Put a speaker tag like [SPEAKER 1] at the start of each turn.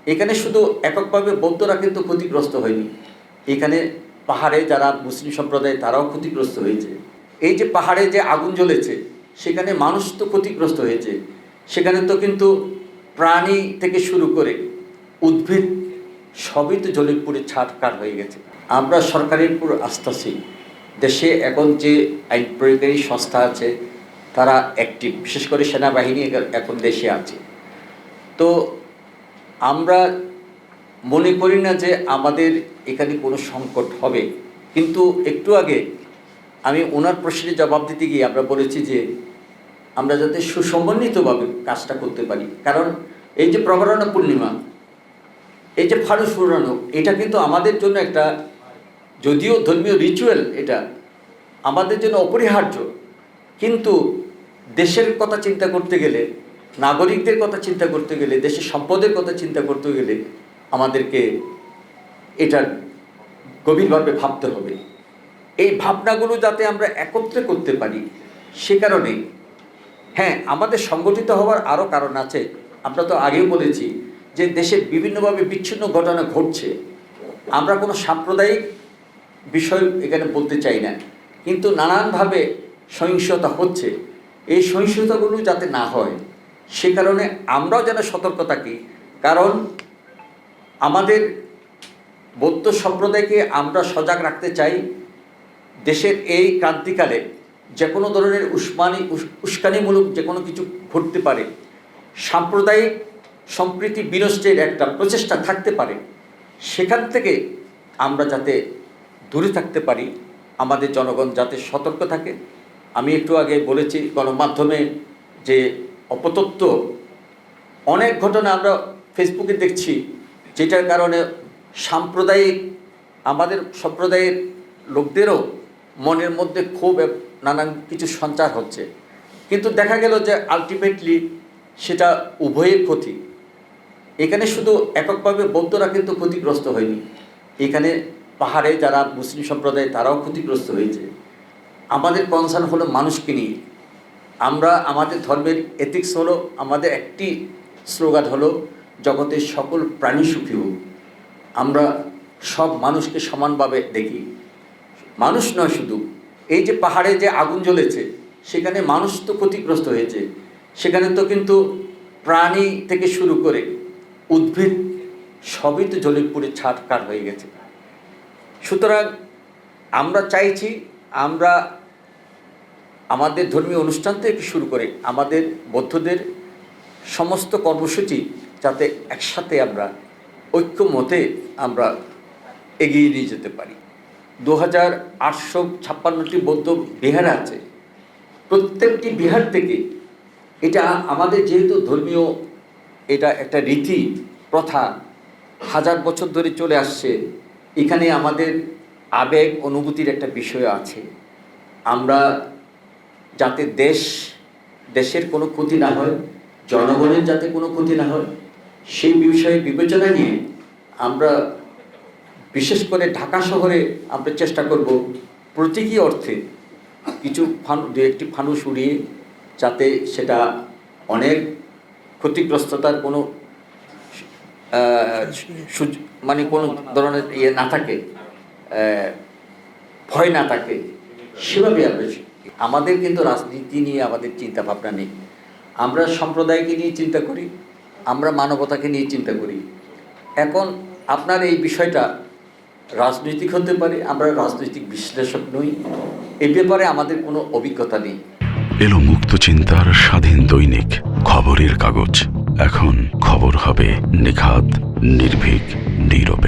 [SPEAKER 1] এখানে শুধু এককভাবে বৌদ্ধরা কিন্তু ক্ষতিগ্রস্ত হয়নি, এখানে পাহাড়ে যারা মুসলিম সম্প্রদায় তারাও ক্ষতিগ্রস্ত হয়েছে। এই যে পাহাড়ে যে আগুন জ্বলেছে সেখানে মানুষ তো ক্ষতিগ্রস্ত হয়েছে, সেখানে তো কিন্তু প্রাণী থেকে শুরু করে উদ্ভিদ সবই তো জ্বলে পুড়ে ছারখার হয়ে গেছে। আমরা সরকারের উপর আস্থাশীল। দেশে এখন যে আইন প্রয়োগকারী সংস্থা আছে তারা অ্যাক্টিভ, বিশেষ করে সেনাবাহিনী এখন দেশে আছে। তো আমরা মনে করি না যে আমাদের এখানে কোনো সংকট হবে। কিন্তু একটু আগে আমি ওনার প্রশ্নের জবাব দিতে গিয়ে আমরা বলেছি যে আমরা যাতে সুসমন্বিতভাবে কাজটা করতে পারি, কারণ এই যে প্রবরণা পূর্ণিমা, এই যে ফানুস ফুরানো, এটা কিন্তু আমাদের জন্য একটা, যদিও ধর্মীয় রিচুয়াল, এটা আমাদের জন্য অপরিহার্য, কিন্তু দেশের কথা চিন্তা করতে গেলে, নাগরিকদের কথা চিন্তা করতে গেলে, দেশের সম্পদের কথা চিন্তা করতে গেলে আমাদেরকে এটা গভীরভাবে ভাবতে হবে। এই ভাবনাগুলো যাতে আমরা একত্রে করতে পারি, সে কারণে হ্যাঁ, আমাদের সংগঠিত হওয়ার আরও কারণ আছে। আমরা তো আগেও বলেছি যে দেশে বিভিন্নভাবে বিচ্ছিন্ন ঘটনা ঘটছে। আমরা কোনো সাম্প্রদায়িক বিষয় এখানে বলতে চাই না, কিন্তু নানানভাবে সহিংসতা হচ্ছে। এই সহিংসতাগুলো যাতে না হয় সে কারণে আমরাও যেন সতর্ক থাকি। কারণ আমাদের বৌদ্ধ সম্প্রদায়কে আমরা সজাগ রাখতে চাই। দেশের এই ক্রান্তিকালে যে কোনো ধরনের উস্কানিমূলক যে কোনো কিছু ঘটতে পারে, সাম্প্রদায়িক সম্প্রীতি বিনষ্টের একটা প্রচেষ্টা থাকতে পারে, সেখান থেকে আমরা যাতে দূরে থাকতে পারি, আমাদের জনগণ যাতে সতর্ক থাকে। আমি একটু আগে বলেছি গণমাধ্যমে যে অপতথ্য অনেক ঘটনা আমরা ফেসবুকে দেখছি, যেটার কারণে সাম্প্রদায়িক আমাদের সম্প্রদায়ের লোকদেরও মনের মধ্যে খুব নানান কিছু সঞ্চার হচ্ছে, কিন্তু দেখা গেল যে আলটিমেটলি সেটা উভয়ের ক্ষতি। এখানে শুধু এককভাবে বৌদ্ধরা কিন্তু ক্ষতিগ্রস্ত হয়নি, এখানে পাহাড়ে যারা মুসলিম সম্প্রদায় তারাও ক্ষতিগ্রস্ত হয়েছে। আমাদের কনসার্ন হলো মানুষকে নিয়ে। আমরা আমাদের ধর্মের এথিক্স হলো, আমাদের একটি স্লোগান হলো জগতের সকল প্রাণী সুখী হোক। আমরা সব মানুষকে সমানভাবে দেখি। মানুষ নয় শুধু, এই যে পাহাড়ে যে আগুন জ্বলেছে সেখানে মানুষ তো ক্ষতিগ্রস্ত হয়েছে, সেখানে তো কিন্তু প্রাণী থেকে শুরু করে উদ্ভিদ সবই তো জ্বলে পুড়ে ছারখার হয়ে গেছে। সুতরাং আমরা চাইছি আমরা আমাদের ধর্মীয় অনুষ্ঠান থেকে শুরু করে আমাদের বৌদ্ধদের সমস্ত কর্মসূচি যাতে একসাথে আমরা ঐক্যমতে আমরা এগিয়ে নিয়ে যেতে পারি। 2856টি বৌদ্ধ বিহার আছে। প্রত্যেকটি বিহার থেকে, এটা আমাদের যেহেতু ধর্মীয়, এটা একটা রীতি প্রথা হাজার বছর ধরে চলে আসছে, এখানে আমাদের আবেগ অনুভূতির একটা বিষয় আছে। আমরা যাতে দেশের কোনো ক্ষতি না হয়, জনগণের যাতে কোনো ক্ষতি না হয়, সেই বিষয়ে বিবেচনা নিয়ে আমরা বিশেষ করে ঢাকা শহরে আমরা চেষ্টা করব প্রতীকী অর্থে কিছু দু একটি ফানুস উড়িয়ে, যাতে সেটা অনেক ক্ষতিগ্রস্ততার কোনো মানে কোনো ধরনের ইয়ে না থাকে, ভয় না থাকে, সেভাবে আমরা আমাদের কিন্তু রাজনীতি নিয়ে আমাদের চিন্তা ভাবনা নেই। আমরা সম্প্রদায়কে নিয়ে চিন্তা করি, আমরা মানবতাকে নিয়ে চিন্তা করি। এখন আপনার এই বিষয়টা রাজনৈতিক হতে পারে, আমরা রাজনৈতিক বিশ্লেষক নই, এ ব্যাপারে আমাদের কোনো অভিজ্ঞতা নেই।
[SPEAKER 2] এলো মুক্ত চিন্তার স্বাধীন দৈনিক খবরের কাগজ। এখন খবর হবে নিখাত, নির্ভীক, নীরব।